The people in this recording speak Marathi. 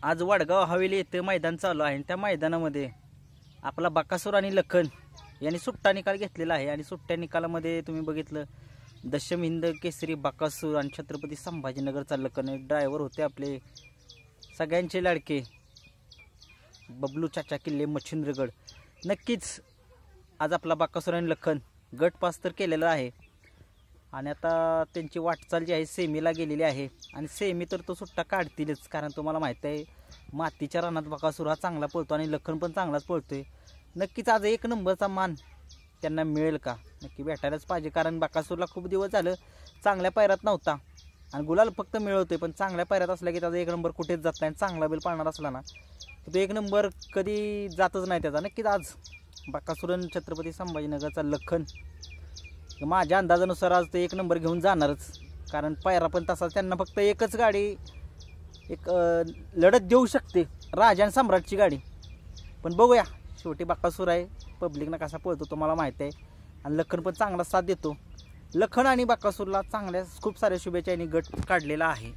आज वडगाव हवेली येथे मैदान चालू आहे. त्या मैदानामध्ये आपला बकासूर आणि लखन यांनी सुट्टा निकाल घेतलेला आहे. आणि सुट्ट्या निकालामध्ये तुम्ही बघितलं दशम हिंद केसरी बकासूर आणि छत्रपती संभाजीनगरचा लखन ड्रायव्हर होते आपले सगळ्यांचे लाडके बबलू चाचा किल्ले मच्छिंद्रगड. नक्कीच आज आपला बकासूर आणि लखन गट पास तर केलेला आहे आणि आता त्यांची वाटचाल जी आहे सेमीला गेलेली आहे. आणि सेमी तर तो सुट्टा काढतीलच, कारण तुम्हाला माहित आहे मातीच्या रानात बकासूर हा चांगला पळतो आणि लखन पण चांगलाच पळतोय. नक्कीच आज एक नंबरचा मान त्यांना मिळेल का, नक्की भेटायलाच पाहिजे, कारण बकासूरला खूप दिवस झालं चांगल्या पायऱ्यात नव्हता आणि गुलाल फक्त मिळवतोय. पण चांगल्या पायऱ्यात असला की त्याचा एक नंबर कुठेच जात नाही. चांगला बैल पाळणार असला ना की तो एक नंबर कधी जातच नाही त्याचा. नक्कीच आज बकासूर आणि छत्रपती संभाजीनगरचा लखन माझ्या अंदाजानुसार आज ते एक नंबर घेऊन जाणारच, कारण पायरा पण तसा त्यांना फक्त एकच गाडी एक लढत देऊ शकते, राजा आणि सम्राटची गाडी. पण बघूया, शेवटी बकासूर आहे, पब्लिकना कसा पळतो तुम्हाला माहिती आहे आणि लखन पण चांगला साथ देतो. लखन आणि बकासूरला चांगल्या खूप साऱ्या शुभेच्छा यांनी गट काढलेला आहे.